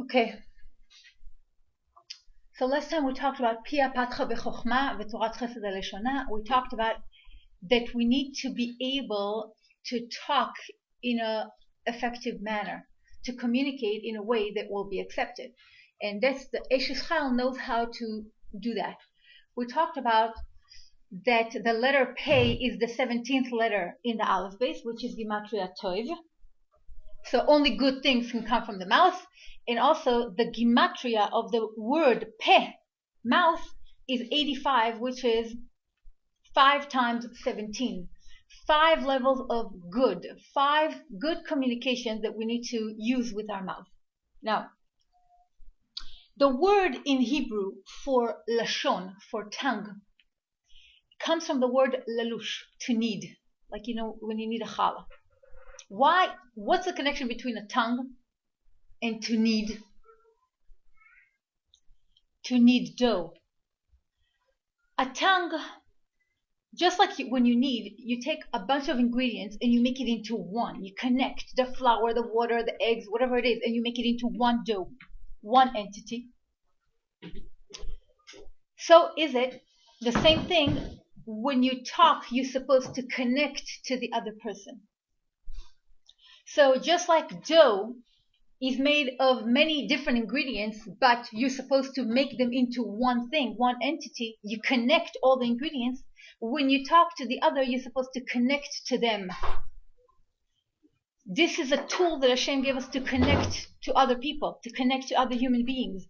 Okay. So last time we talked about Pia Patcha B'Chochma V'Torat Chesed HaLeshona. We talked about that we need to be able to talk in an effective manner, to communicate in a way that will be accepted. And that's the Eshes Chayil knows how to do that. We talked about that the letter Pei is the 17th letter in the Aleph base, which is Gematria Toiv. So only good things can come from the mouth. And also the Gematria of the word Peh, mouth, is 85, which is 5 times 17. 5 levels of good, 5 good communications that we need to use with our mouth. Now, the word in Hebrew for lashon, for tongue, comes from the word lalush, to need, like when you need a challah. Why? What's the connection between a tongue and to need? To knead dough. A tongue, just like when you knead, you take a bunch of ingredients and you make it into one. You connect the flour, the water, the eggs, whatever it is, and you make it into one dough, one entity. So is it the same thing when you talk, you're supposed to connect to the other person. So just like dough is made of many different ingredients, but you're supposed to make them into one thing, one entity, you connect all the ingredients. When you talk to the other, you're supposed to connect to them. This is a tool that Hashem gave us to connect to other people, to connect to other human beings.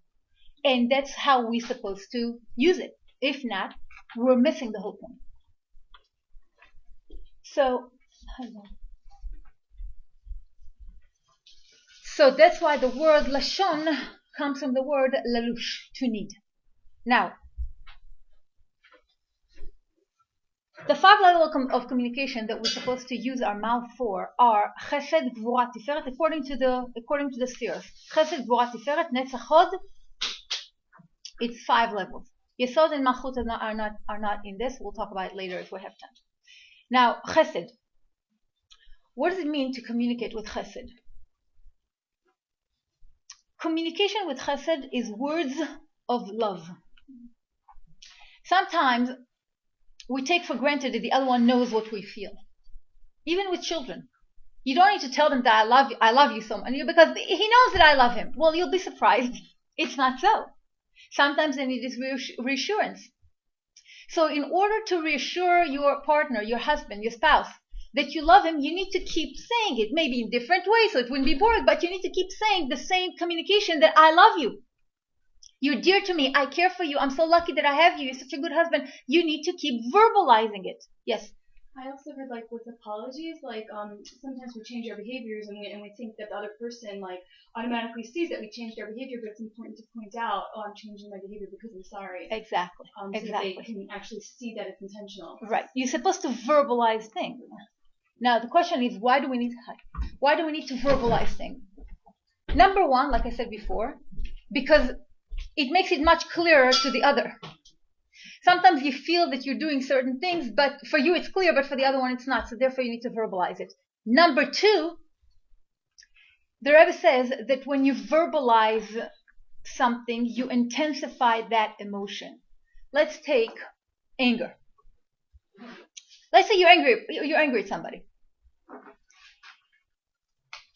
And that's how we're supposed to use it. If not, we're missing the whole point. So that's why the word lashon comes from the word lalush, to need. Now, the 5 levels of communication that we're supposed to use our mouth for are chesed, gvura, tiferet, according to the spheres. Chesed, gvura, tiferet, netzach, hod. It's 5 levels. Yesod and malchut are not in this. We'll talk about it later if we have time. Now, chesed. What does it mean to communicate with chesed? Communication with chesed is words of love. Sometimes we take for granted that the other one knows what we feel. Even with children. You don't need to tell them that I love you so much, because he knows that I love him. Well, you'll be surprised. It's not so. Sometimes they need this reassurance. So in order to reassure your partner, your husband, your spouse, that you love him, you need to keep saying it, maybe in different ways, so it wouldn't be boring, but you need to keep saying the same communication that I love you. You're dear to me. I care for you. I'm so lucky that I have you. You're such a good husband. You need to keep verbalizing it. Yes? I also heard, with apologies, sometimes we change our behaviors and we think that the other person, automatically sees that we changed our behavior, but it's important to point out, I'm changing my behavior because I'm sorry. Exactly. So exactly. that they can actually see that it's intentional. Right. You're supposed to verbalize things. Now, the question is, why do we need to verbalize things? Number one, like I said before, because it makes it much clearer to the other. Sometimes you feel that you're doing certain things, but for you it's clear, but for the other one it's not. So therefore you need to verbalize it. Number two, the Rebbe says that when you verbalize something, you intensify that emotion. Let's take anger. Let's say you're angry at somebody.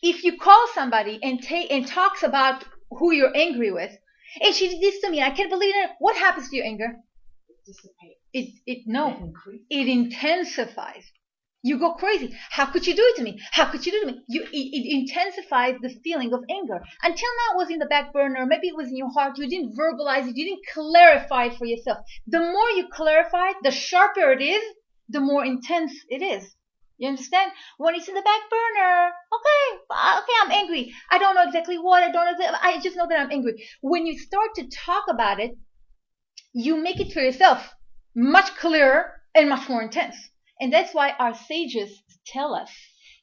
If you call somebody and talks about who you're angry with, hey, she did this to me, I can't believe it. What happens to your anger? It intensifies. You go crazy. How could you do it to me? How could you do it to me? It intensifies the feeling of anger. Until now it was in the back burner. Maybe it was in your heart. You didn't verbalize it. You didn't clarify it for yourself. The more you clarify it, the sharper it is, the more intense it is. You understand? When it's in the back burner, okay, I'm angry. I don't know exactly what. I just know that I'm angry. When you start to talk about it, you make it for yourself much clearer and much more intense. And that's why our sages tell us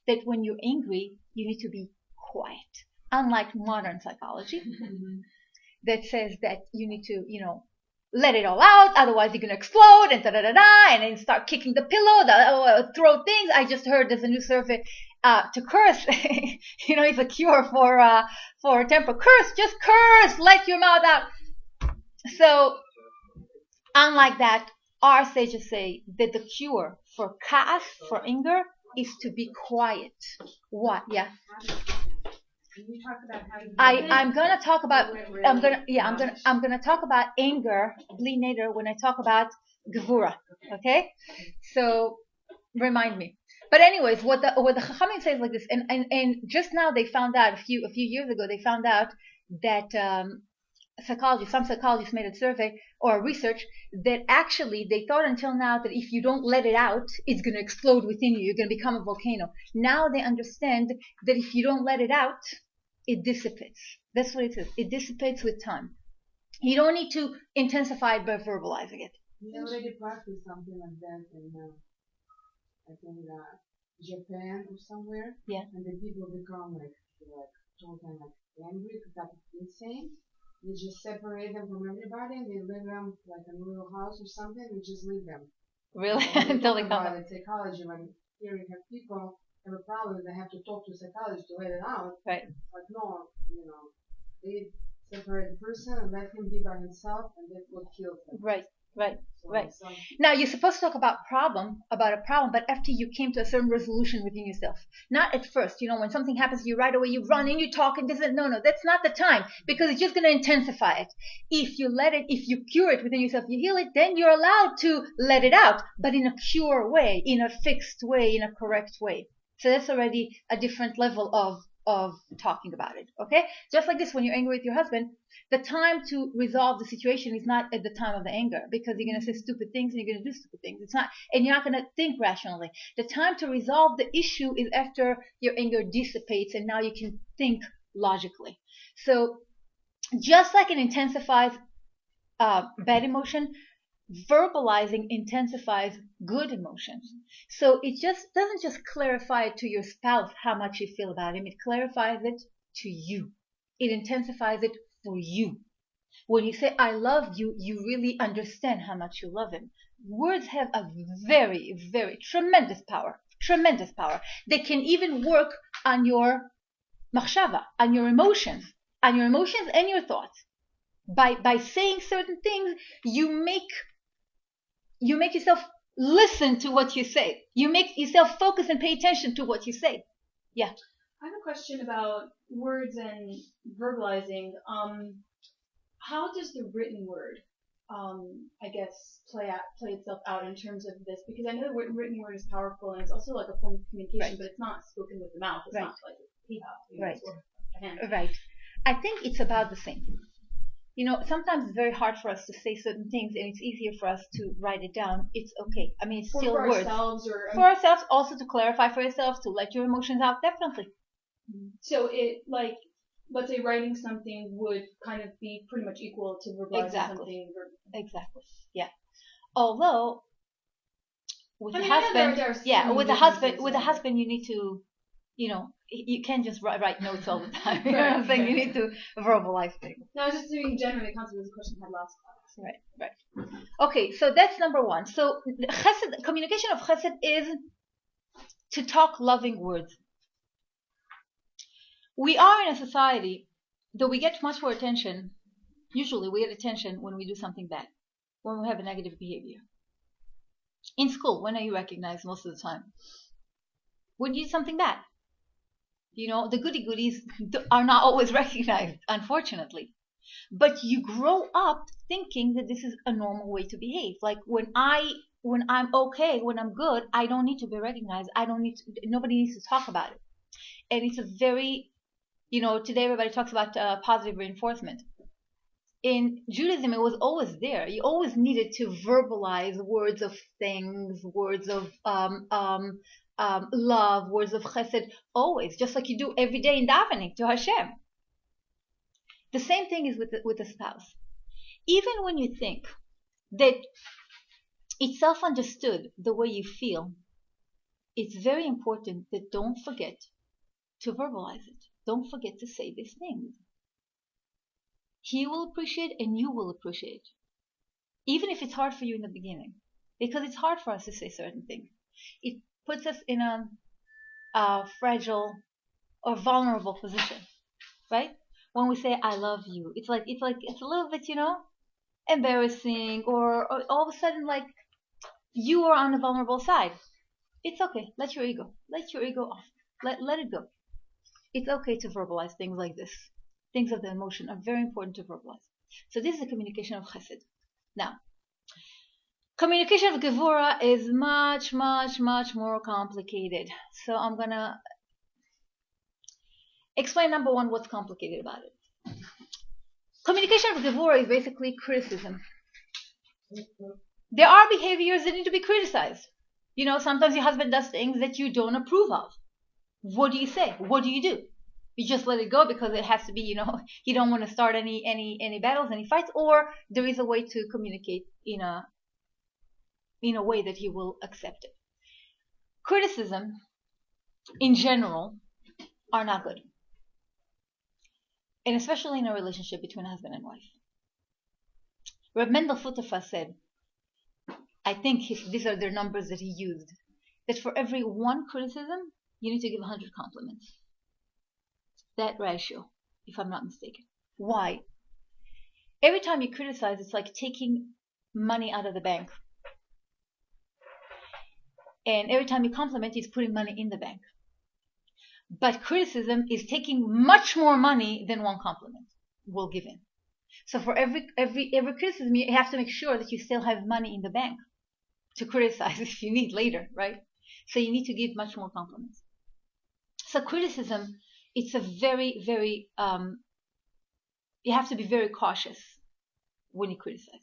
that when you're angry, you need to be quiet. Unlike modern psychology that says that you need to, let it all out, otherwise you're going to explode and and then start kicking the pillow, throw things. I just heard there's a new survey to curse, is a cure for temper. Curse, just curse, let your mouth out. So, unlike that, our sages say that the cure for ka'as, for anger, is to be quiet. What? Yeah. Can you talk about how you I'm gonna talk about I'm gonna talk about anger later when I talk about gevura. Okay, so remind me. But anyways, what the Chachamim says like this, and just now they found out a few years ago they found out that some psychologists made a survey or a research that actually they thought until now that if you don't let it out, it's going to explode within you. You're going to become a volcano. Now they understand that if you don't let it out, it dissipates. That's what it is. It dissipates with time. You don't need to intensify it by verbalizing it. We already practiced something like that in, I think, Japan or somewhere. Yeah. And the people become like totally angry because that's insane. You just separate them from everybody and they leave them like in a little house or something and just leave them. Really? Until they come out. In psychology, when here you have people have a problem, they have to talk to a psychologist to let it out. Right. Like no, they separate the person and let him be by himself, and that's what kills him. Right. Now you're supposed to talk about a problem, but after you came to a certain resolution within yourself. Not at first, when something happens to you right away, you run and you talk and this and no, that's not the time because it's just going to intensify it. If you cure it within yourself, you heal it, then you're allowed to let it out, but in a pure way, in a fixed way, in a correct way. So that's already a different level of talking about it. Okay? Just like this, when you're angry with your husband, the time to resolve the situation is not at the time of the anger because you're going to say stupid things and you're going to do stupid things. It's not, and you're not going to think rationally. The time to resolve the issue is after your anger dissipates and now you can think logically. So just like it intensifies bad emotion, verbalizing intensifies good emotions. So it just doesn't just clarify it to your spouse how much you feel about him. It clarifies it to you. It intensifies it for you. When you say I love you, you really understand how much you love him. Words have a very, very tremendous power. Tremendous power. They can even work on your machshava, on your emotions and your thoughts. By saying certain things, you make yourself listen to what you say. You make yourself focus and pay attention to what you say. Yeah. I have a question about words and verbalizing. How does the written word, I guess, play itself out in terms of this? Because I know the written word is powerful and it's also like a form of communication, but it's not spoken with the mouth. It's not like a hand. Right. I think it's about the same. Sometimes it's very hard for us to say certain things and it's easier for us to write it down. It's okay. I mean, it's still for words. For ourselves, also to clarify for yourselves, to let your emotions out, definitely. So it, like, let's say writing something would kind of be pretty much equal to verbalizing something. Exactly. Yeah. Although, with a husband, you need to, you can't just write notes all the time. You know what I'm saying? You need to verbalize things. No, I was just doing generally the concept of the question I had last class. Right. Okay, so that's number one. So chesed, communication of chesed is to talk loving words. We are in a society that we get much more attention. Usually we get attention when we do something bad, when we have a negative behavior. In school, when are you recognized most of the time? When you do something bad. The goody-goodies are not always recognized, unfortunately. But you grow up thinking that this is a normal way to behave. Like when I'm okay, when I'm good, I don't need to be recognized. Nobody needs to talk about it. And it's a very, today everybody talks about positive reinforcement. In Judaism, it was always there. You always needed to verbalize words of things, words of love, words of chesed, always, just like you do every day in davening to Hashem. The same thing is with the spouse. Even when you think that it's self-understood the way you feel, it's very important that don't forget to verbalize it. Don't forget to say these things. He will appreciate and you will appreciate. Even if it's hard for you in the beginning. Because it's hard for us to say certain things. It puts us in a fragile or vulnerable position, right? When we say I love you, it's a little bit, embarrassing, or all of a sudden like you are on the vulnerable side. It's okay. Let your ego off. Let it go. It's okay to verbalize things like this. Things of the emotion are very important to verbalize. So this is the communication of chesed. Now, communication of gevura is much, much, much more complicated. So I'm gonna explain, number one, what's complicated about it. Communication of gevura is basically criticism. There are behaviors that need to be criticized. Sometimes your husband does things that you don't approve of. What do you say? What do? You just let it go because it has to be, you don't want to start any battles, any fights, or there is a way to communicate in a way that he will accept it. Criticism, in general, are not good. And especially in a relationship between a husband and wife. Reb Mendel Futterfa said, I think these are the numbers that he used, that for every one criticism, you need to give 100 compliments. That ratio, if I'm not mistaken. Why? Every time you criticize, it's like taking money out of the bank. And every time you compliment, it's putting money in the bank. But criticism is taking much more money than one compliment will give in. So for every criticism, you have to make sure that you still have money in the bank to criticize if you need later, right? So you need to give much more compliments. So criticism, it's a very, very, you have to be very cautious when you criticize.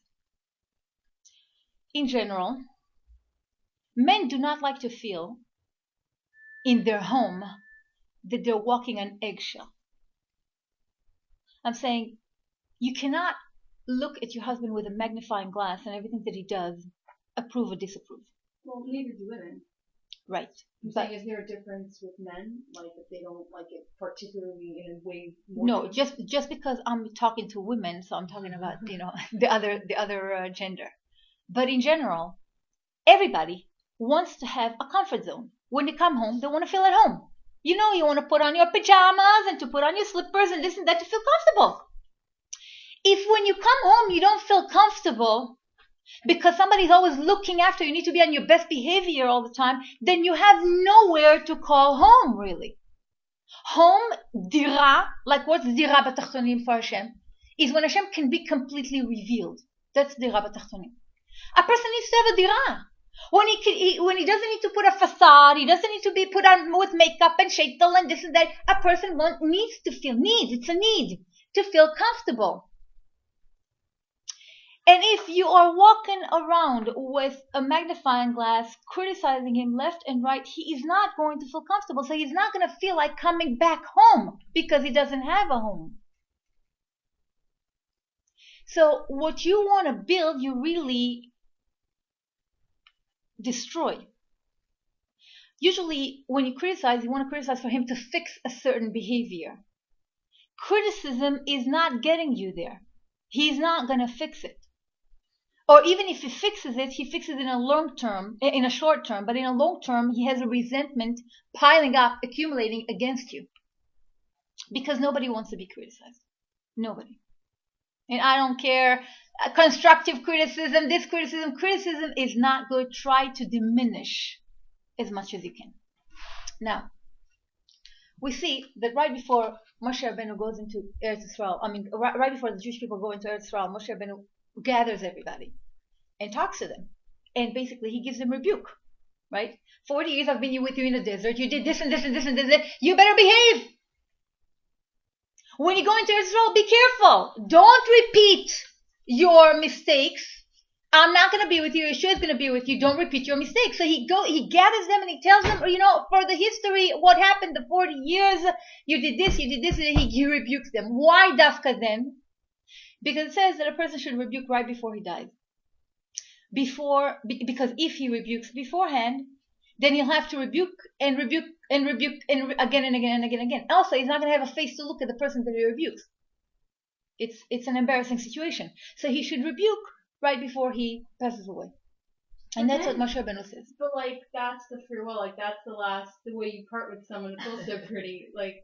In general, men do not like to feel in their home that they're walking on eggshell. I'm saying you cannot look at your husband with a magnifying glass and everything that he does approve or disapprove. Well, neither do women. Right. I'm saying, is there a difference with men? Like, if they don't like it particularly in a way more? No, just because I'm talking to women, so I'm talking about, the other gender. But in general, everybody wants to have a comfort zone. When they come home, they want to feel at home. You want to put on your pajamas and to put on your slippers and this and that to feel comfortable. If when you come home you don't feel comfortable because somebody's always looking after you, need to be on your best behavior all the time, then you have nowhere to call home, really. Home, dira, like what's dira b'tachtonim for Hashem, is when Hashem can be completely revealed. That's dira b'tachtonim. A person needs to have a dira. When he doesn't need to put a facade, he doesn't need to be put on with makeup and shaitel and this and that. A person needs to feel, it's a need to feel comfortable. And if you are walking around with a magnifying glass, criticizing him left and right, he is not going to feel comfortable. So he's not going to feel like coming back home because he doesn't have a home. So what you want to build, you really destroy. Usually when you criticize, you want to criticize for him to fix a certain behavior. Criticism is not getting you there. He's not going to fix it. Or even if he fixes it in a short term, but in a long term, he has a resentment piling up, accumulating against you. Because nobody wants to be criticized. Nobody. And I don't care, constructive criticism, this criticism is not good. Try to diminish as much as you can. Now, we see that right before Moshe Rabbeinu goes into Eretz Yisrael, right before the Jewish people go into Eretz Yisrael, Moshe Rabbeinu gathers everybody and talks to them. And basically he gives them rebuke, right? 40 years I've been with you in the desert. You did this and this and this and this. You better behave. When you go into Israel, be careful. Don't repeat your mistakes. I'm not going to be with you. Yeshua is going to be with you. Don't repeat your mistakes. So he gathers them and he tells them, for the history, what happened the 40 years, you did this, and he rebukes them. Why dafka then? Because it says that a person should rebuke right before he dies. Because if he rebukes beforehand, then he'll have to rebuke and again and again and again and again. Also, he's not going to have a face to look at the person that he rebukes. It's an embarrassing situation. So he should rebuke right before he passes away. And that's what Moshe Rabbeinu says. But like that's the farewell, like that's the way you part with someone. It's also pretty like.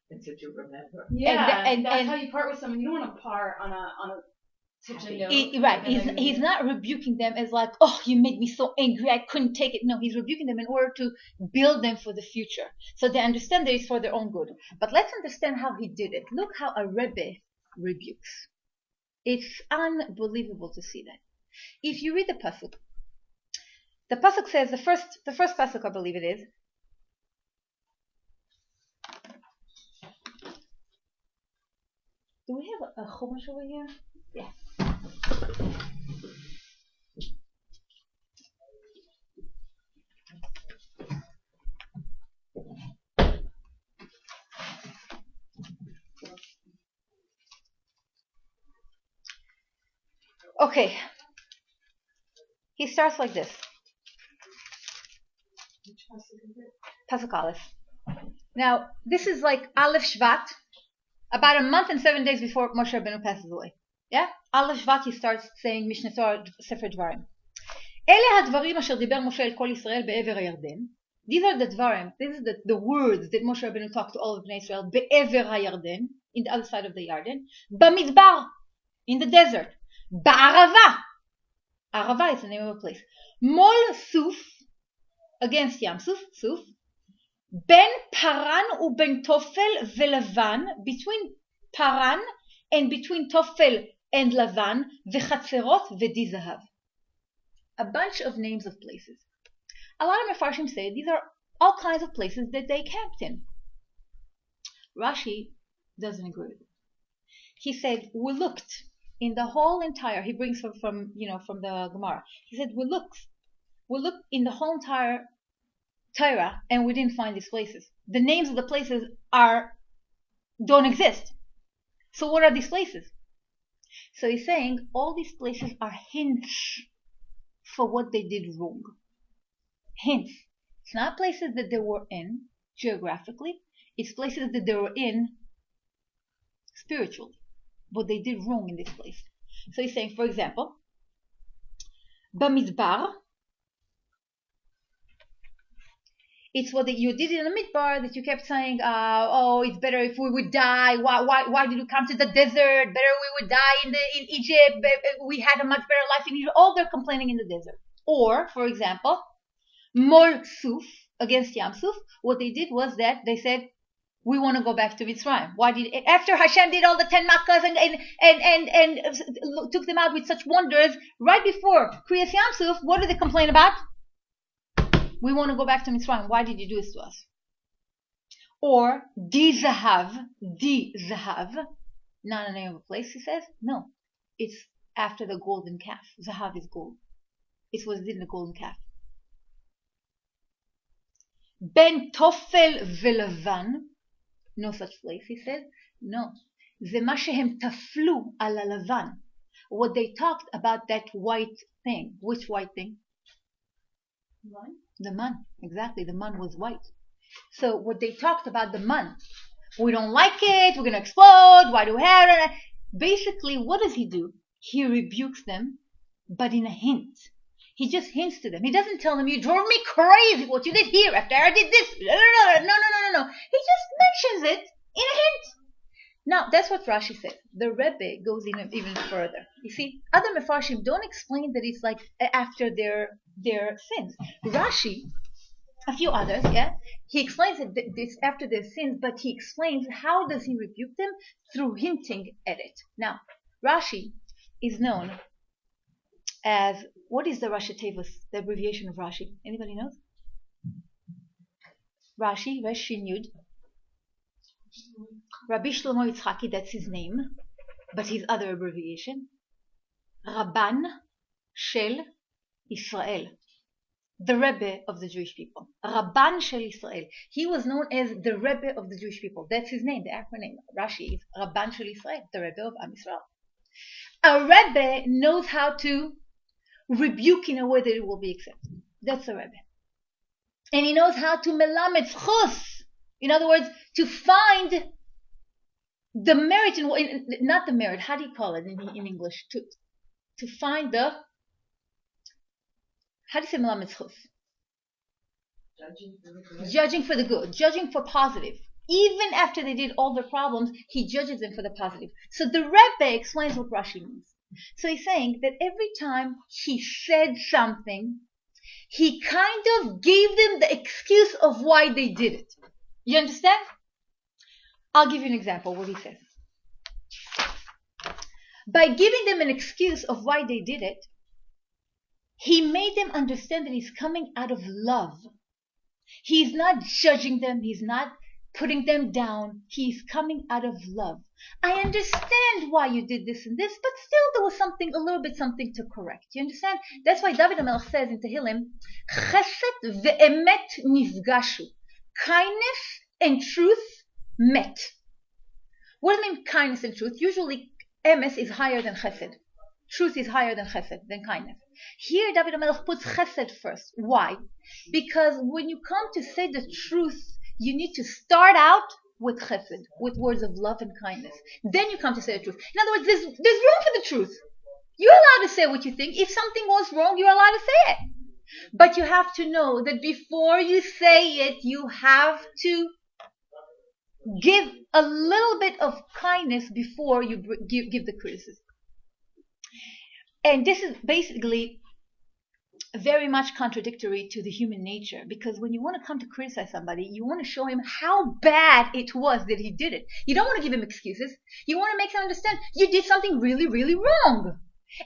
It's what you remember. Yeah, and that's how you part with someone. You don't want to part on a such a note. Right. He's not rebuking them as like, oh, you made me so angry, I couldn't take it. No, he's rebuking them in order to build them for the future. So they understand that it's for their own good. But let's understand how he did it. Look how a Rebbe rebukes. It's unbelievable to see that. If you read the pasuk says, the first pasuk, I believe it is, do we have a chumash over here? Yeah. Okay. He starts like this. Which pasuk is it? Pasuk Aleph. Now, this is like Aleph Shvat, about a month and 7 days before Moshe Rabbeinu passes away. Yeah? Aleph Shvat, he starts saying Mishneh Torah Sefer Dvarim. Ele hadvarim asher diber Moshe el kol Yisrael be'ever HaYarden. These are the Dvarim, this is the words that Moshe Rabbeinu talked to all of Bnei Israel, be'ever HaYarden, in the other side of the Yarden, b'midbar, in the desert, ba'arava, Arava is the name of a place, mol Suf, against Yam Suf, ben Paran u ben Tofel veLavan, between Paran and between Tofel and Lavan, v'chatzerot v'di zahav. A bunch of names of places. A lot of Mefarshim say these are all kinds of places that they camped in. Rashi doesn't agree with it. He said, we looked in the whole entire, he brings from the Gemara. He said, we looked in the whole entire Torah and we didn't find these places. The names of the places don't exist. So what are these places? So he's saying all these places are hints for what they did wrong. Hints. It's not places that they were in geographically. It's places that they were in spiritually. What they did wrong in this place. So he's saying, for example, Bamidbar, it's what you did in the midbar that you kept saying, it's better if we would die. Why did you come to the desert? Better we would die in Egypt. We had a much better life in Egypt. All they're complaining in the desert. Or, for example, Mol Suf, against Yam Suf, what they did was that they said, we want to go back to Mitzrayim. After Hashem did all the 10 Makkahs and took them out with such wonders, right before Kriyas Yam Suf, what did they complain about? We want to go back to Mitzrayim. Why did you do this to us? Or Di Zahav, not a name of a place, he says. No, it's after the golden calf. Zahav is gold. It's what did in the golden calf. Ben Tofel veLavan, no such place, he says. No. זה מה שהם תפלו על הלבן. What they talked about that white thing. Which white thing? Man? The man. Exactly. The man was white. So what they talked about the man. We don't like it. We're going to explode. Why do we have it? Basically, what does he do? He rebukes them, but in a hint. He just hints to them. He doesn't tell them, you drove me crazy what you did here after I did this. No. He just mentions it in a hint. Now, that's what Rashi said. The Rebbe goes even further. You see, other Mefarshim don't explain that it's like after their sins. Rashi, a few others, he explains it this after their sins, but he explains how does he rebuke them? Through hinting at it. Now, Rashi is known as, what is the Rashi Tevos, the abbreviation of Rashi? Anybody knows? Rashi, Resh Shin Yud. Rabbi Shlomo Yitzchaki, that's his name, but his other abbreviation. Rabban Shel Israel, the Rebbe of the Jewish people. Rabban Shel Israel. He was known as the Rebbe of the Jewish people. That's his name, the acronym. Rashi is Rabban Shel Israel, the Rebbe of Am Yisrael. A Rebbe knows how to rebuke in a way that it will be accepted. That's a Rebbe. And he knows how to melamed zchus. In other words, to find the merit, not the merit, how do you call it in English? To find the How do you say melamed zchus? Judging for the good. Judging for the good, judging for positive. Even after they did all their problems, he judges them for the positive. So the Rebbe explains what Rashi means. So he's saying that every time he said something, he kind of gave them the excuse of why they did it. You understand? I'll give you an example of what he says. By giving them an excuse of why they did it, he made them understand that he's coming out of love. He's not judging them. He's not putting them down. He's coming out of love. I understand why you did this and this, but still there was something, a little bit something to correct. You understand? That's why David HaMelech says in Tehillim, Chesed ve'emet nifgashu. Kindness and truth met. What does it mean, kindness and truth? Usually, emes is higher than chesed. Truth is higher than chesed, than kindness. Here, David HaMelech puts chesed first. Why? Because when you come to say the truth, you need to start out with chesed, with words of love and kindness. Then you come to say the truth. In other words, there's room for the truth. You're allowed to say what you think. If something was wrong, you're allowed to say it. But you have to know that before you say it, you have to give a little bit of kindness before you give the criticism. And this is basically very much contradictory to the human nature, because when you want to come to criticize somebody, you want to show him how bad it was that he did it. You don't want to give him excuses. You want to make him understand you did something really, really wrong.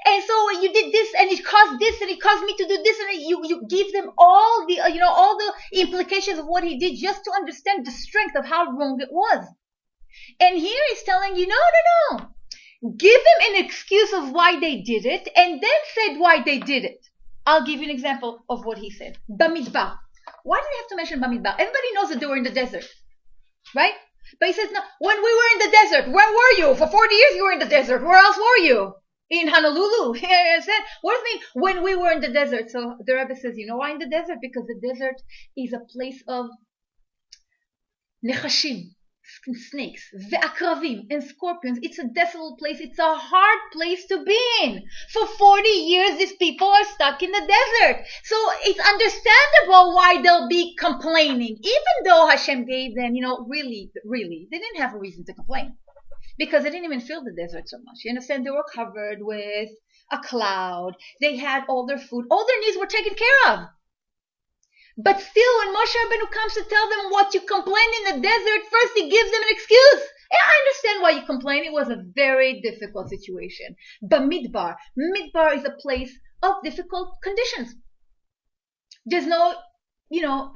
And so you did this, and it caused this, and it caused me to do this, and you give them all the, all the implications of what he did just to understand the strength of how wrong it was. And here he's telling you, no. Give them an excuse of why they did it, and then said why they did it. I'll give you an example of what he said. Bamidbar. Why did he have to mention Bamidbar? Everybody knows that they were in the desert, right? But he says, no, when we were in the desert, where were you? For 40 years you were in the desert. Where else were you? In Honolulu. What does it mean when we were in the desert? So the Rebbe says, you know why in the desert? Because the desert is a place of nechashim, snakes, ve'akravim, and scorpions. It's a desolate place. It's a hard place to be in. For 40 years, these people are stuck in the desert. So it's understandable why they'll be complaining, even though Hashem gave them, really, they didn't have a reason to complain. Because they didn't even feel the desert so much. You understand? They were covered with a cloud. They had all their food. All their needs were taken care of. But still, when Moshe Rabbeinu comes to tell them what you complain in the desert, first he gives them an excuse. And I understand why you complain. It was a very difficult situation. Bamidbar. Midbar is a place of difficult conditions. There's no,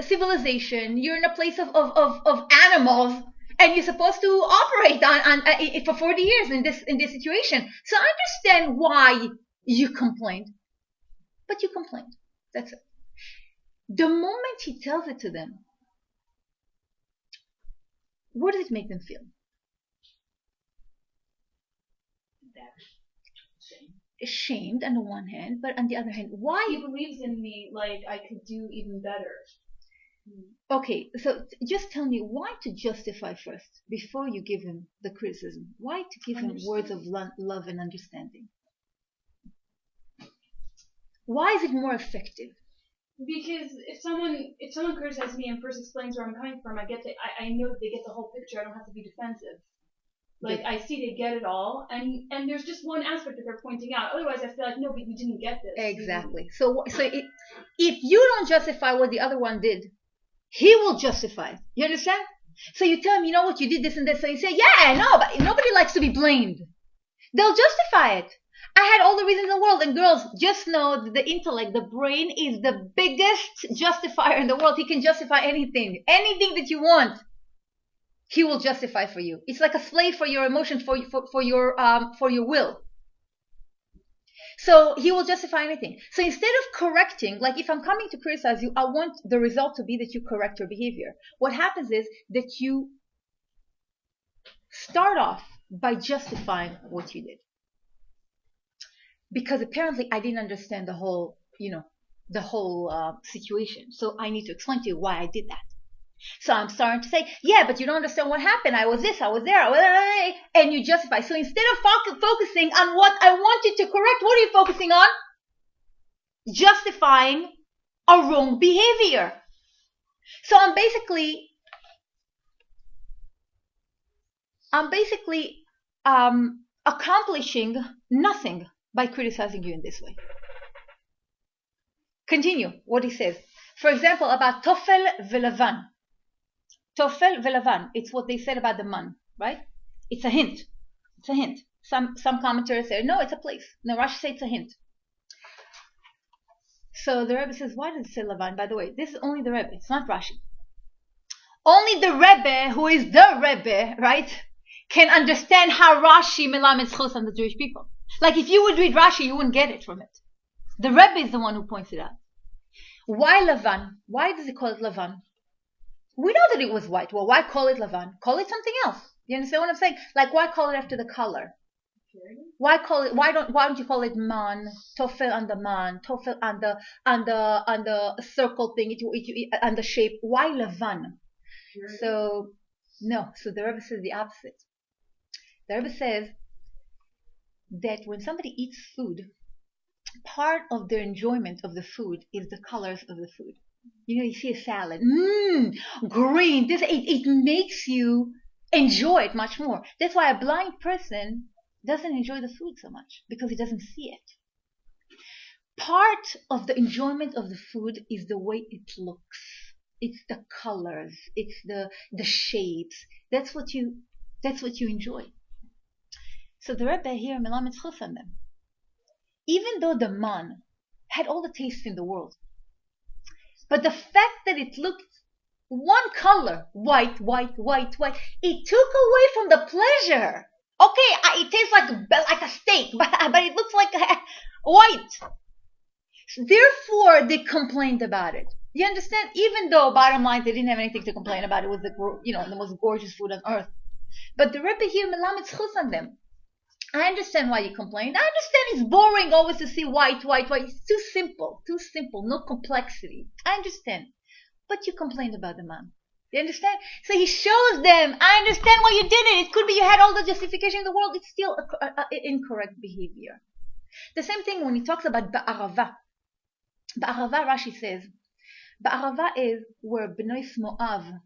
civilization. You're in a place of animals. And you're supposed to operate on for 40 years in this situation. So I understand why you complained. But you complained. That's it. The moment he tells it to them, what does it make them feel? Ashamed on the one hand, but on the other hand, why? He believes in me like I could do even better. Okay, so just tell me why to justify first before you give him the criticism. Why to give him words of love and understanding? Why is it more effective? Because if someone criticizes me and first explains where I'm coming from, I know they get the whole picture. I don't have to be defensive. Like, I see they get it all, and there's just one aspect that they're pointing out. Otherwise, I feel like, no, but you didn't get this. Exactly. So if you don't justify what the other one did, he will justify. You understand? So you tell him, you know what, you did this and this. So you say, yeah, no, but nobody likes to be blamed. They'll justify it. I had all the reasons in the world. And girls, just know that the intellect, the brain, is the biggest justifier in the world. He can justify anything. Anything that you want, he will justify for you. It's like a slave for your emotions, for your will. So he will justify anything. So instead of correcting, like if I'm coming to criticize you, I want the result to be that you correct your behavior. What happens is that you start off by justifying what you did. Because apparently I didn't understand the whole situation. So I need to explain to you why I did that. So I'm starting to say, yeah, but you don't understand what happened. I was this, I was there, and you justify. So instead of focusing on what I want you to correct, what are you focusing on? Justifying a wrong behavior. So I'm basically accomplishing nothing by criticizing you in this way. Continue what he says. For example, about tofel velavan. Tofel velavan, it's what they said about the man, right? It's a hint. It's a hint. Some commentators say, no, it's a place. No, Rashi says it's a hint. So the Rebbe says, why does it say Lavan? By the way, this is only the Rebbe. It's not Rashi. Only the Rebbe, who is the Rebbe, right, can understand how Rashi melamed zchus on the Jewish people. Like if you would read Rashi, you wouldn't get it from it. The Rebbe is the one who points it out. Why Lavan? Why does he call it Lavan? We know that it was white. Well, why call it Lavan? Call it something else. You understand what I'm saying? Like, why call it after the color? Why call it? Why don't you call it man? Tofel on the man, tofel on the circle thing, on the shape. Why Lavan? So no. So the Rebbe says the opposite. The Rebbe says that when somebody eats food, part of their enjoyment of the food is the colors of the food. You know, you see a salad, green. It makes you enjoy it much more. That's why a blind person doesn't enjoy the food so much, because he doesn't see it. Part of the enjoyment of the food is the way it looks. It's the colors. It's the shapes. That's what you enjoy. So the Rebbe here melamed zchus on them. Even though the man had all the taste in the world, but the fact that it looked one color, white, it took away from the pleasure. Okay, it tastes like a steak, but it looks like white. Therefore, they complained about it. You understand? Even though, bottom line, they didn't have anything to complain about. It was the most gorgeous food on earth. But the Rebbe here melamed zchus on them. I understand why you complained. I understand it's boring always to see white. It's too simple, no complexity. I understand. But you complained about the man. You understand? So he shows them, I understand why you did it. It could be you had all the justification in the world. It's still incorrect behavior. The same thing when he talks about Ba'arava. Ba'arava, Rashi says, Ba'arava is where Bnei Moav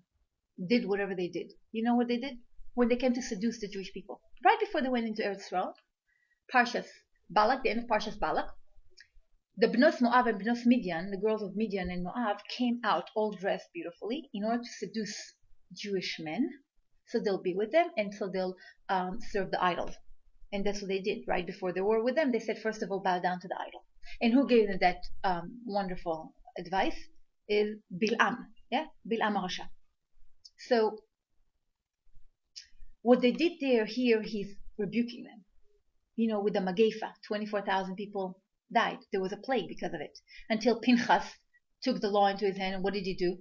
did whatever they did. You know what they did? When they came to seduce the Jewish people. Right before they went into Eretz Yisrael, Parshas Balak, the end of Parshas Balak, the Bnos Moav and Bnos Midian, the girls of Midian and Moav, came out all dressed beautifully in order to seduce Jewish men, so they'll be with them and so they'll serve the idols. And that's what they did. Right before they were with them, they said, first of all, bow down to the idol. And who gave them that wonderful advice? Is Bil'am. Yeah? Bil'am HaRasha. So what they did here, he's rebuking them. You know, with the Magefa, 24,000 people died. There was a plague because of it. Until Pinchas took the law into his hand, and what did he do?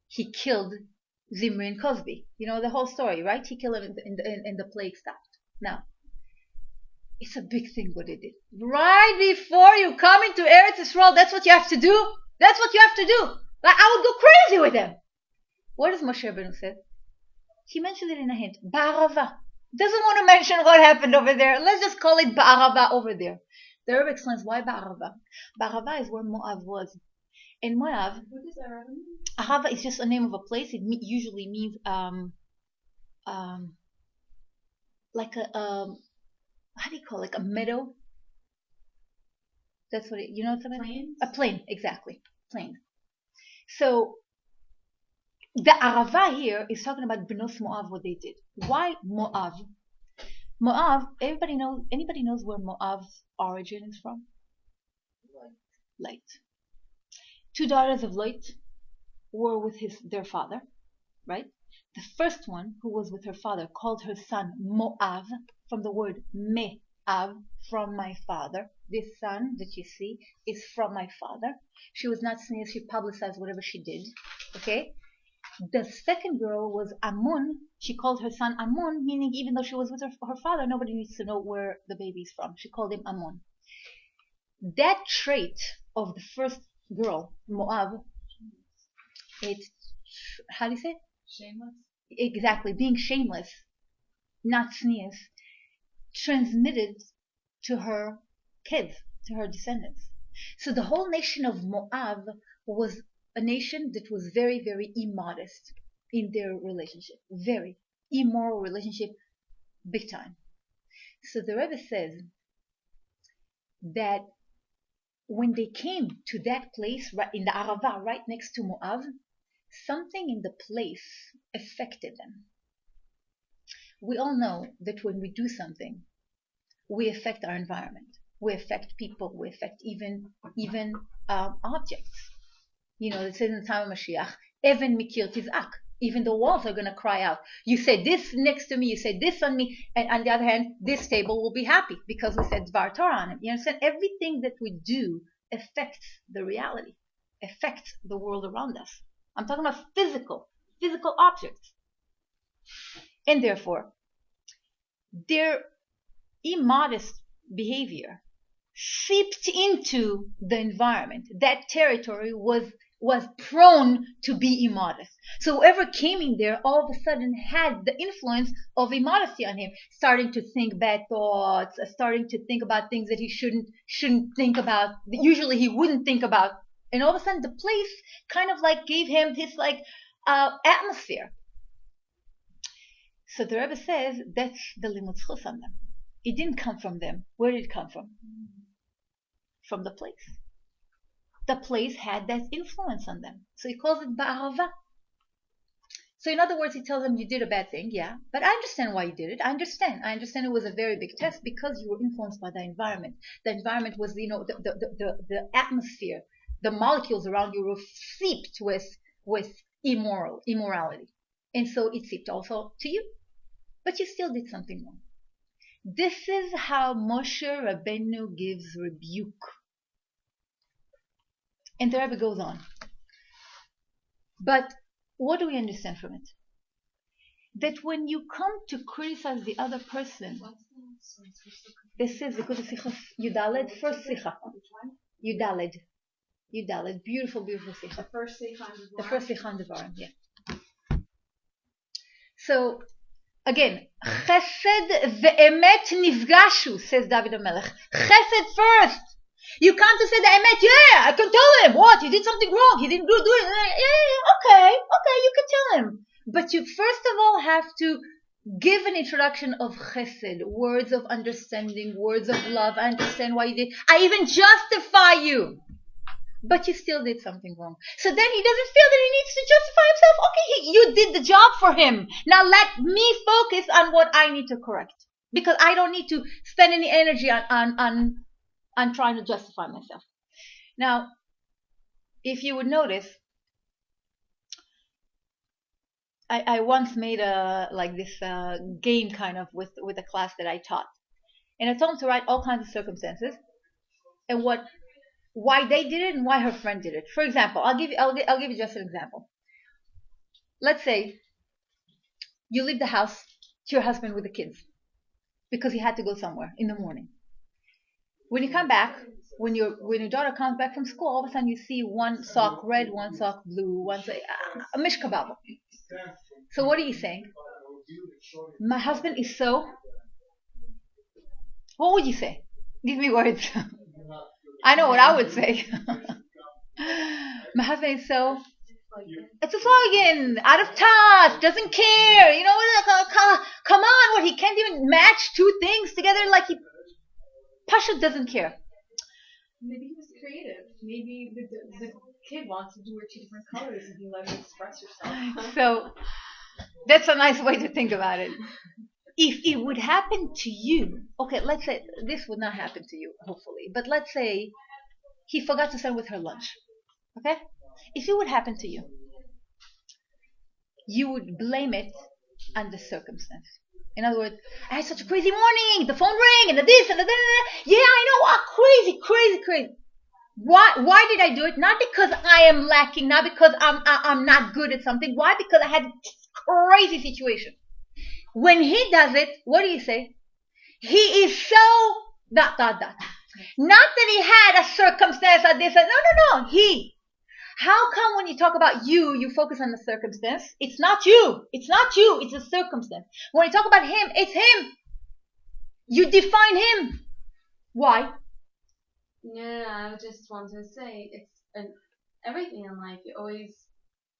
He killed Zimri and Cosby. You know the whole story, right? He killed him and the plague stopped. Now, it's a big thing what they did. Right before you come into Eretz Yisrael, that's what you have to do. That's what you have to do. Like, I would go crazy with them. What does Moshe Rabbeinu say? He mentioned it in a hint. Ba'arava. Doesn't want to mention what happened over there. Let's just call it Ba'arava over there. The Rebbe explains why Ba'arava. Ba'arava is where Moav was. And Moav, What does Arava mean? Arava is just a name of a place. It usually means like a how do you call it? Like a meadow. That's what it. You know what I mean? A plain, exactly. Plain. So the Arava here is talking about Bnos Moav, what they did. Why Moav? Moav, anybody knows where Moav's origin is from? Light. Two daughters of Lot were with their father, right? The first one, who was with her father, called her son Moav, from the word Me'av, from my father. This son that you see is from my father. She was not sneeze, she publicized whatever she did, okay? The second girl was Amun. She called her son Amun, meaning even though she was with her father, nobody needs to know where the baby is from. She called him Amun. That trait of the first girl, Moav, it's, how do you say? Shameless. Exactly, being shameless, not sneeze, transmitted to her kids, to her descendants. So the whole nation of Moav was a nation that was very, very immodest in their relationship. Very immoral relationship, big time. So the Rebbe says that when they came to that place right in the Arava, right next to Moab, something in the place affected them. We all know that when we do something, we affect our environment, we affect people, we affect even objects. You know, it says in the time of Mashiach, even mikir tizak. Even the walls are going to cry out. You say this next to me, you say this on me, and on the other hand, this table will be happy because we said Dvar Torah on it. You understand? Everything that we do affects the reality, affects the world around us. I'm talking about physical objects. And therefore, their immodest behavior seeped into the environment. That territory was prone to be immodest. So whoever came in there all of a sudden had the influence of immodesty on him, starting to think bad thoughts, starting to think about things that he shouldn't think about, usually he wouldn't think about. And all of a sudden the place kind of like gave him this like atmosphere. So the Rebbe says that's the limud zchus on them. It didn't come from them. Where did it come from? From the place. The place had that influence on them. So he calls it ba'ahava. So in other words, he tells them, you did a bad thing, yeah, but I understand why you did it. I understand it was a very big test because you were influenced by the environment. The environment was, you know, the atmosphere, the molecules around you were seeped with immorality. And so it seeped also to you. But you still did something wrong. This is how Moshe Rabbeinu gives rebuke. And the Rebbe goes on. But what do we understand from it? That when you come to criticize the other person, this is because it's Yudaled, first Sicha. Yudaled, beautiful Sicha. The first Sicha on Devarim, yeah. So, again, Chesed ve'emet nifgashu, says David HaMelech. Chesed first. You come to say the emet, yeah, I can tell him. What? He did something wrong. He didn't do it. Yeah, okay, you can tell him. But you first of all have to give an introduction of chesed, words of understanding, words of love. I understand why you did. I even justify you. But you still did something wrong. So then he doesn't feel that he needs to justify himself. Okay, you did the job for him. Now let me focus on what I need to correct. Because I don't need to spend any energy on trying to justify myself. Now, if you would notice, I once made this game kind of with a class that I taught. And I told them to write all kinds of circumstances and why they did it and why her friend did it. For example, I'll give you just an example. Let's say you leave the house to your husband with the kids because he had to go somewhere in the morning. When you come back, when your daughter comes back from school, all of a sudden you see one sock red, one sock blue, a mishkababa. So what are you saying? My husband is so... What would you say? Give me words. I know what I would say. My husband is so... It's a slogan, out of touch, doesn't care. You know, come on, what, he can't even match two things together like he... Pasha doesn't care. Maybe he was creative. Maybe the kid wants to wear two different colors and he let her express herself. So that's a nice way to think about it. If it would happen to you, okay, let's say this would not happen to you, hopefully, but let's say he forgot to send with her lunch. Okay? If it would happen to you, you would blame it on the circumstance. In other words, I had such a crazy morning, the phone rang, and the this, and the that. Yeah, I know, crazy. Why did I do it? Not because I am lacking, not because I'm not good at something. Why? Because I had a crazy situation. When he does it, what do you say? He is so ... Not that he had a circumstance or this. No. He. How come when you talk about you focus on the circumstance? It's not you. It's a circumstance. When you talk about him, it's him. You define him. Why? No, I just want to say everything in life, you always,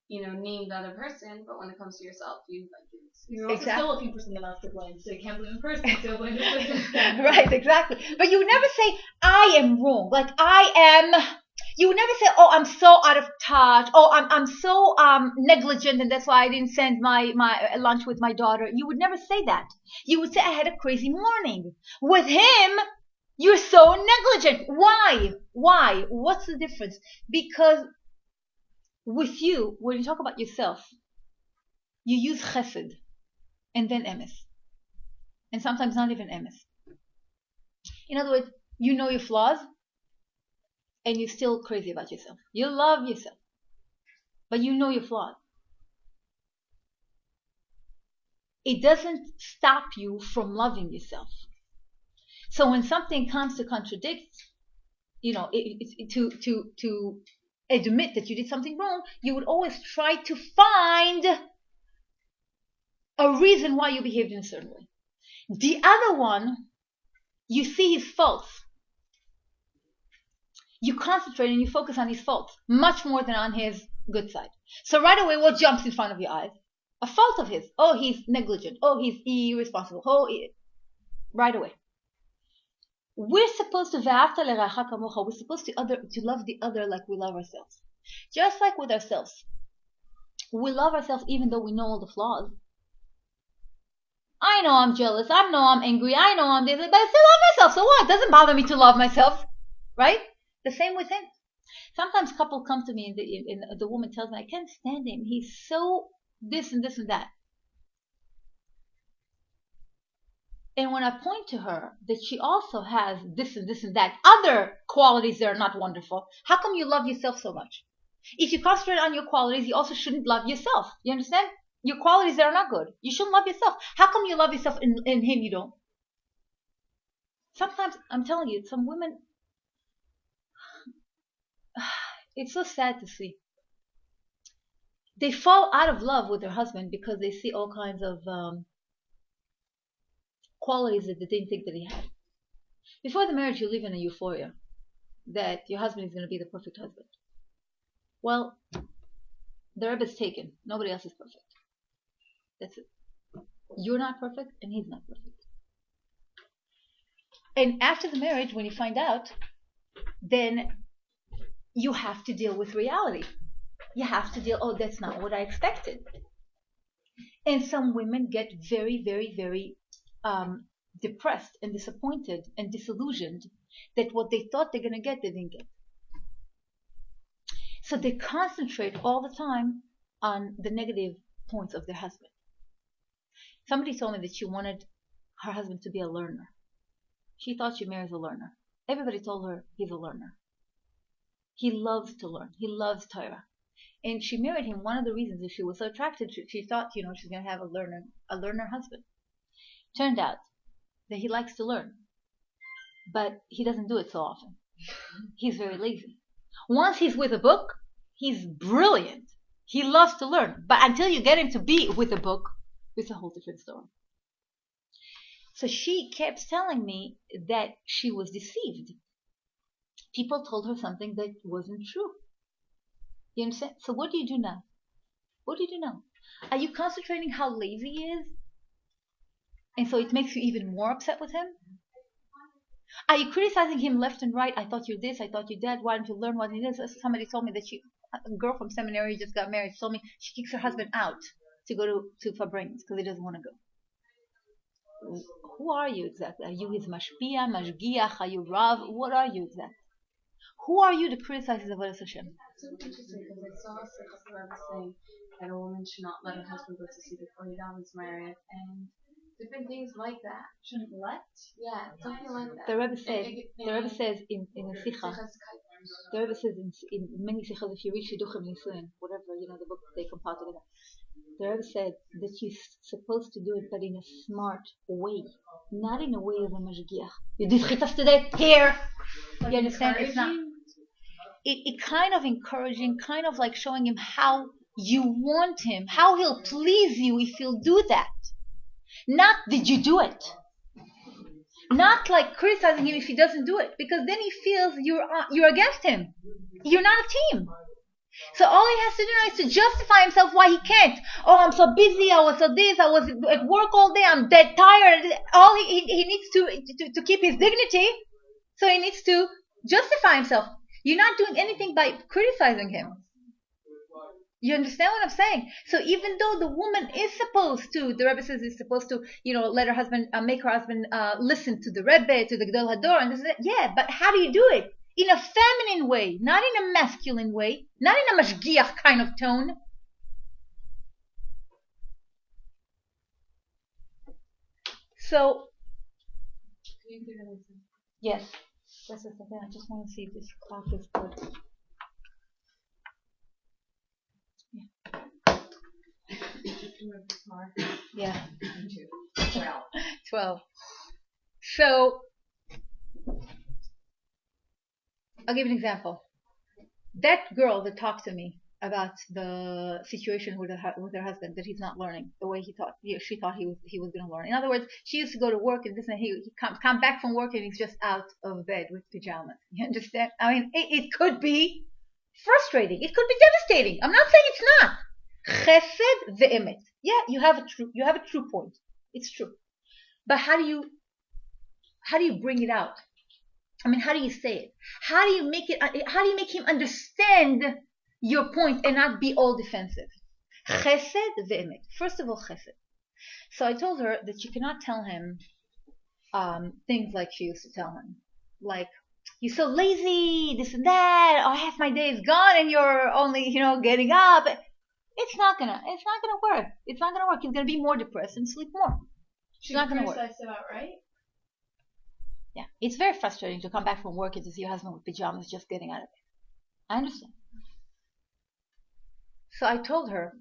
need the other person, but when it comes to yourself, You're also Exactly. still looking for someone else to blame, so you can't blame the person, so blame the person. Right, exactly. But you would never say, I am wrong. Like, you would never say, oh, I'm so out of touch. Oh, I'm so negligent, and that's why I didn't send my lunch with my daughter. You would never say that. You would say, I had a crazy morning. With him, you're so negligent. Why? What's the difference? Because with you, when you talk about yourself, you use chesed and then emes. And sometimes not even emes. In other words, you know your flaws and you're still crazy about yourself. You love yourself, but you know your flaws. It doesn't stop you from loving yourself. So when something comes to contradict, to admit that you did something wrong, you would always try to find a reason why you behaved in a certain way. The other one, you see his faults. You concentrate and you focus on his faults much more than on his good side. So right away, what jumps in front of your eyes? A fault of his. Oh, he's negligent. Oh, he's irresponsible. Right away. We're supposed to we're supposed to love the other like we love ourselves. Just like with ourselves. We love ourselves even though we know all the flaws. I know I'm jealous. I know I'm angry. I know I'm this, but I still love myself. So what? It doesn't bother me to love myself. Right? The same with him. Sometimes couple come to me and the woman tells me, I can't stand him. He's so this and this and that. And when I point to her that she also has this and this and that, other qualities that are not wonderful, how come you love yourself so much? If you concentrate on your qualities, you also shouldn't love yourself. You understand? Your qualities that are not good. You shouldn't love yourself. How come you love yourself and him you don't? Sometimes, I'm telling you, some women, it's so sad to see. They fall out of love with their husband because they see all kinds of qualities that they didn't think that he had. Before the marriage, you live in a euphoria that your husband is going to be the perfect husband. Well, the Rebbe's taken. Nobody else is perfect. That's it. You're not perfect, and he's not perfect. And after the marriage, when you find out, then you have to deal with reality. You have to deal, oh, that's not what I expected. And some women get very, very, very depressed and disappointed and disillusioned that what they thought they're going to get, they didn't get. So they concentrate all the time on the negative points of their husband. Somebody told me that she wanted her husband to be a learner. She thought she marries a learner. Everybody told her he's a learner. He loves to learn. He loves Torah. And she married him. One of the reasons is she was so attracted. She thought, she's going to have a learner husband. Turned out that he likes to learn, but he doesn't do it so often. He's very lazy. Once he's with a book, he's brilliant. He loves to learn, but until you get him to be with a book, it's a whole different story. So she kept telling me that she was deceived. People told her something that wasn't true. You understand? So what do you do now? What do you do now? Are you concentrating how lazy he is? And so it makes you even more upset with him? Are you criticizing him left and right? I thought you're this, I thought you're that. Why don't you learn what it is? Somebody told me that a girl from seminary just got married. She told me she kicks her husband out to go to Fabrings because he doesn't want to go. Who are you exactly? Are you his mashpia, mashgiach? Are you Rav? What are you exactly? Who are you to criticize his avodas Hashem? It's so interesting because I saw a Rebbe saying that a woman should not let her husband go to see before he is married, and different things like that. Shouldn't let? Yeah, something like that. The Rebbe says in a sikha. The Rebbe says in many sikhas, if you read Shidduchim Nisuin, whatever, the book they compile together, the Rebbe said that you're supposed to do it, but in a smart way, not in a way of a mashgiach. You did chitas today, here. Like you understand? It's not. It kind of encouraging, kind of like showing him how you want him, how he'll please you if you'll do that. Not did you do it. Not like criticizing him if he doesn't do it, because then he feels you're against him. You're not a team. So all he has to do now is to justify himself why he can't. Oh, I'm so busy. I was so this. I was at work all day. I'm dead tired. All he needs to keep his dignity. So he needs to justify himself. You're not doing anything by criticizing him. You understand what I'm saying? So even though the woman is supposed to, the Rebbe says is supposed to, let her husband, make her husband listen to the Rebbe, to the Gedol Hador, and this, yeah, but how do you do it? In a feminine way, not in a masculine way, not in a mashgiach kind of tone. So, yes, this is the thing. I just want to see if this clock is good. Yeah. 12. So, I'll give you an example. That girl that talked to me about the situation with her husband, that he's not learning the way she thought he was going to learn. In other words, she used to go to work and he come back from work and he's just out of bed with pajamas. You understand? I mean, it could be frustrating. It could be devastating. I'm not saying it's not. Chesed ve'emet. Yeah, you have a true point. It's true. But how do you bring it out? I mean, how do you say it? How do you make him understand your point and not be all defensive? Chesed ve'emet. First of all, chesed. So I told her that she cannot tell him things like she used to tell him, like, you're so lazy, this and that. Oh, half my day is gone, and you're only, getting up. It's not gonna work. It's not gonna work. He's gonna be more depressed and sleep more. It's not gonna work. Criticize about, right? Yeah, it's very frustrating to come back from work and to see your husband with pajamas just getting out of bed. I understand. So I told her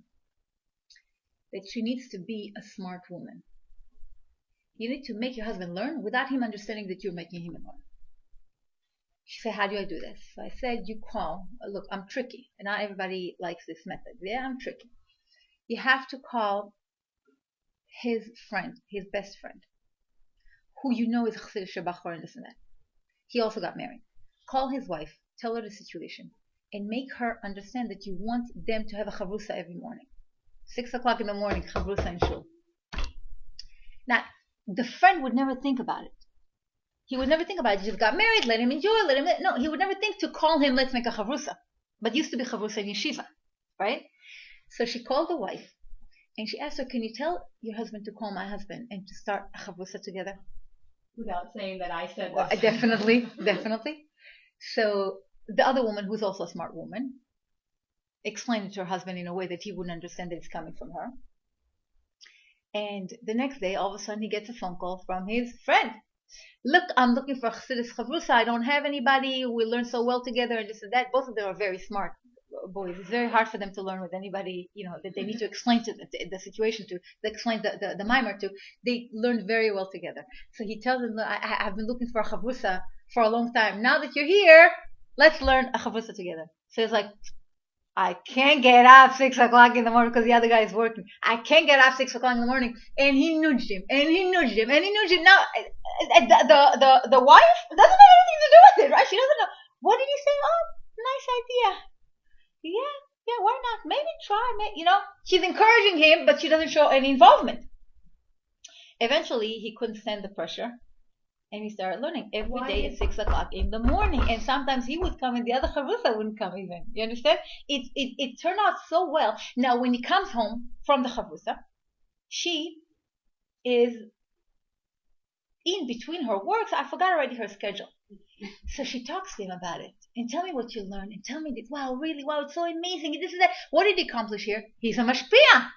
that she needs to be a smart woman. You need to make your husband learn without him understanding that you're making him learn. She said, how do I do this? So I said, you call. Look, I'm tricky, and not everybody likes this method. Yeah, I'm tricky. You have to call his friend, his best friend, who you know is Chassid Shabachor and this and that. He also got married. Call his wife, tell her the situation, and make her understand that you want them to have a chavrusa every morning. 6 o'clock in the morning, chavrusa in shul. Now, the friend would never think about it. He would never think about it. He just got married, let him enjoy, no, he would never think to call him, let's make a chavrusa. But used to be chavrusa in yeshiva, right? So she called the wife, and she asked her, can you tell your husband to call my husband and to start a chavrusa together? Without saying that I said Well, this. definitely. So the other woman, who's also a smart woman, explained it to her husband in a way that he wouldn't understand that it's coming from her. And the next day, all of a sudden, he gets a phone call from his friend. Look, I'm looking for Chassidus Chavrusa. I don't have anybody. We learn so well together and this and that. Both of them are very smart boys. It's very hard for them to learn with anybody, that they need to explain to the situation to, explain the mimer to. They learn very well together. So he tells them, I've been looking for a Chavrusa for a long time. Now that you're here, let's learn a Chavrusa together. So it's like, I can't get up 6 o'clock in the morning because the other guy is working. I can't get up 6 o'clock in the morning. And he nudged him. Now, the wife doesn't have anything to do with it, right? She doesn't know. What did he say? Oh, nice idea. Yeah, why not? Maybe try, She's encouraging him, but she doesn't show any involvement. Eventually, he couldn't stand the pressure. And he started learning every day at 6 o'clock in the morning. And sometimes he would come and the other chavrusa wouldn't come even. You understand? It turned out so well. Now, when he comes home from the chavrusa, she is in between her works. I forgot already her schedule. So she talks to him about it. And tell me what you learned. And tell me this. Wow, really? Wow, it's so amazing. This and that. What did he accomplish here? He's a mashpia.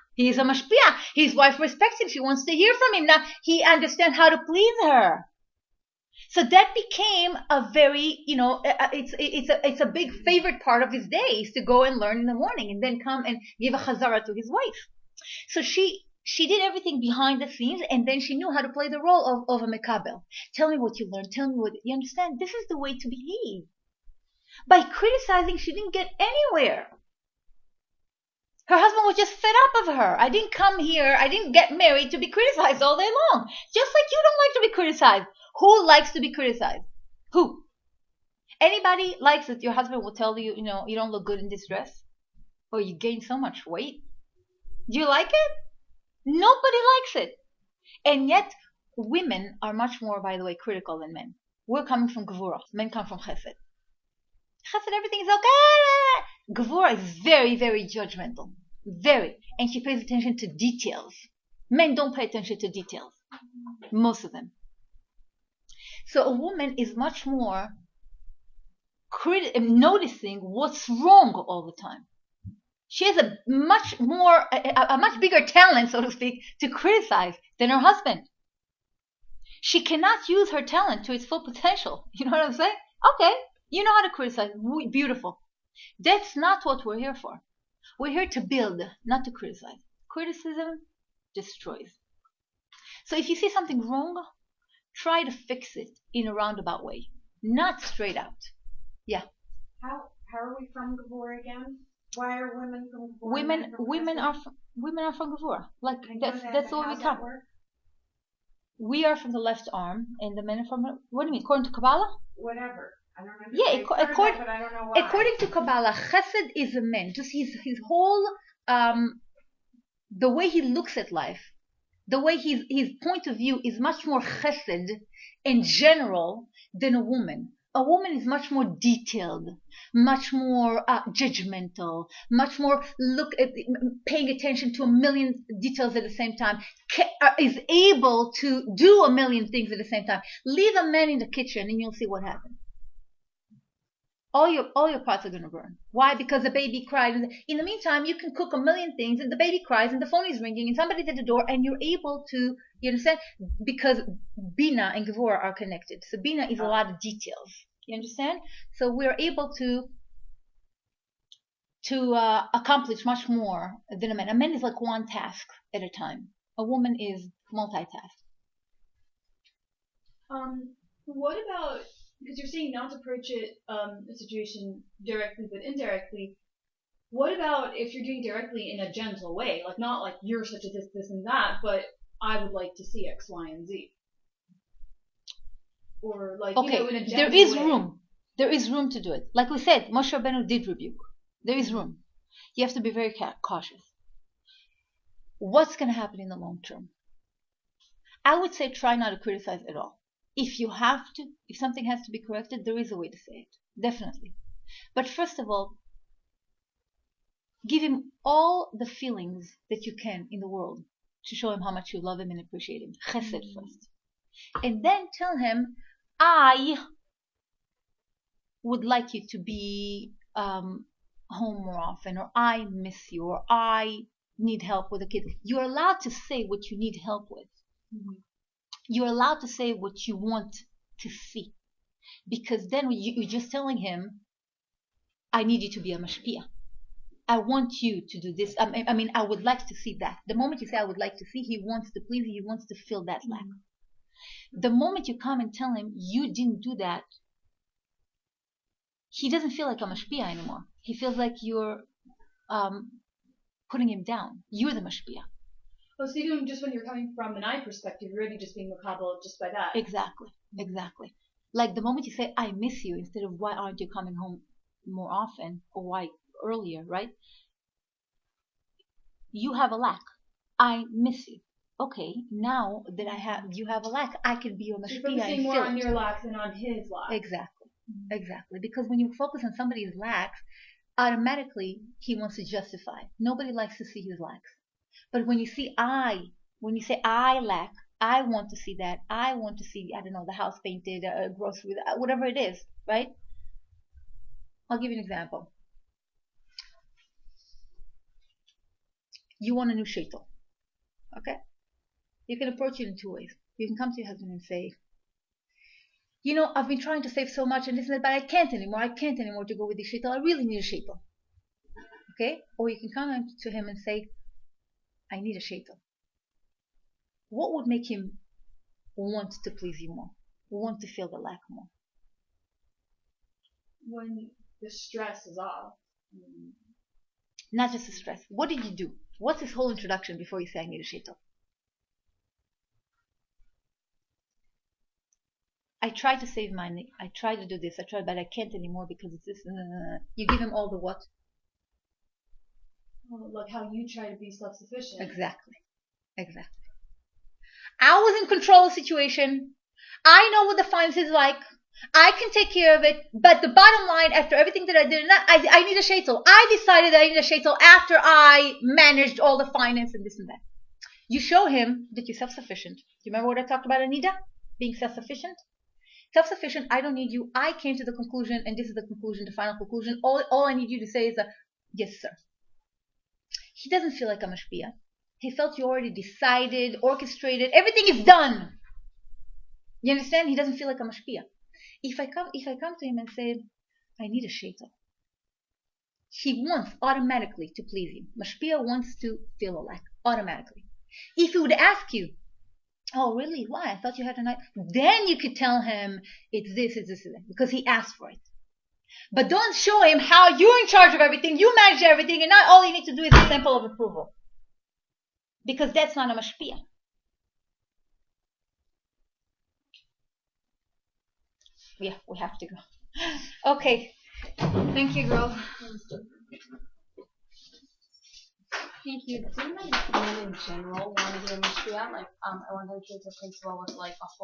His wife respects him. She wants to hear from him. Now, he understands how to please her. So that became a very, it's a big favorite part of his day is to go and learn in the morning and then come and give a chazara to his wife. So she did everything behind the scenes, and then she knew how to play the role of a mekabel. Tell me what you learned. Tell me what you understand. This is the way to behave. By criticizing, she didn't get anywhere. Her husband was just fed up of her. I didn't come here. I didn't get married to be criticized all day long. Just like you don't like to be criticized. Who likes to be criticized? Who? Anybody likes that your husband will tell you, you don't look good in this dress? or you gain so much weight. Do you like it? Nobody likes it. And yet, women are much more, by the way, critical than men. We're coming from Gevurah. Men come from Chesed. Chesed, everything is okay. Gevurah is very, very judgmental. Very. And she pays attention to details. Men don't pay attention to details. Most of them. So a woman is much more noticing what's wrong all the time. She has a much bigger talent, so to speak, to criticize than her husband. She cannot use her talent to its full potential. You know what I'm saying? Okay, you know how to criticize. Beautiful. That's not what we're here for. We're here to build, not to criticize. Criticism destroys. So if you see something wrong, try to fix it in a roundabout way, not straight out. Yeah. How are we from Gevurah again? Why are women from Gevurah? Women are from Gevurah. Like that's all we come. We are from the left arm, and the men are from. What do you mean? According to Kabbalah? Whatever. I don't know. Yeah, but I don't know why. According to Kabbalah, Chesed is a man. Just his whole the way he looks at life, the way his point of view is much more Chesed in general than a woman. A woman is much more detailed, much more judgmental, much more paying attention to a million details at the same time, is able to do a million things at the same time. Leave a man in the kitchen and you'll see what happens. All your pots are going to burn. Why? Because the baby cried. In the meantime, you can cook a million things and the baby cries and the phone is ringing and somebody's at the door and you're able to, you understand? Because Bina and Gevurah are connected. So Bina is a lot of details. You understand? So we're able to accomplish much more than a man. A man is like one task at a time. A woman is multitask. What about, because you're saying not to approach it, a situation directly but indirectly. What about if you're doing directly in a gentle way, like not like you're such a this and that, but I would like to see X, Y, and Z. Or like, okay, in a there is room. There is room to do it. Like we said, Moshe Rabbeinu did rebuke. There is room. You have to be very cautious. What's going to happen in the long term? I would say try not to criticize at all. If you have to, if something has to be corrected, there is a way to say it. Definitely. But first of all, give him all the feelings that you can in the world to show him how much you love him and appreciate him. Chesed first. And then tell him, I would like you to be home more often, or I miss you, or I need help with the kids. You're allowed to say what you need help with. Mm-hmm. You're allowed to say what you want to see. Because then you're just telling him, I need you to be a mashpia. I want you to do this. I mean, I would like to see that. The moment you say I would like to see, he wants to please you, he wants to fill that lack. The moment you come and tell him you didn't do that, he doesn't feel like a mashpia anymore. He feels like you're putting him down. You're the mashpia. Oh, so even just when you're coming from an I perspective, you're really just being makabel just by that. Exactly. Like the moment you say, I miss you, instead of why aren't you coming home more often, or why earlier, right? You have a lack. I miss you. Okay, now that you have a lack, I can be your mashpia. So you're focusing more on your lack than on his lack. Exactly. Because when you focus on somebody's lacks, automatically he wants to justify. Nobody likes to see his lacks. But when you say I lack, I want to see that. I want to see, I don't know, the house painted, grocery, whatever it is, right? I'll give you an example. You want a new shaitel, okay? You can approach it in two ways. You can come to your husband and say, you know, I've been trying to save so much and this and that, but I can't anymore. I can't anymore to go with the shaitel. I really need a shaitel. Okay? Or you can come to him and say, I need a shaitel. What would make him want to please you more? Want to feel the lack more? When the stress is off. Not just the stress. What did you do? What's his whole introduction before you say I need a shaitel? I try to save money. I try to do this. I try, but I can't anymore because it's this. You give him all the what? like how you try to be self-sufficient. Exactly. I was in control of the situation. I know what the finance is like. I can take care of it. But the bottom line, after everything that I did, I need a sheitel. I decided that I need a sheitel after I managed all the finance and this and that. You show him that you're self-sufficient. Do you remember what I talked about, Anita? Being self-sufficient? Self-sufficient, I don't need you. I came to the conclusion, and this is the conclusion, the final conclusion. All I need you to say is, yes, sir. He doesn't feel like a mashpia. He felt you already decided, orchestrated, everything is done. You understand? He doesn't feel like a mashpia. If I come to him and say, I need a sheitel, he wants automatically to please you. Mashpia wants to feel a lack automatically. If he would ask you, oh really? Why? I thought you had a night. Then you could tell him it's this, because he asked for it. But don't show him how you're in charge of everything, you manage everything, and not all you need to do is a sample of approval. Because that's not a mashpia. Yeah, we have to go. Okay. Thank you, girls. Thank you. Do you men in general want to be a mashpia? Like, I wonder if there's a place where with like a whole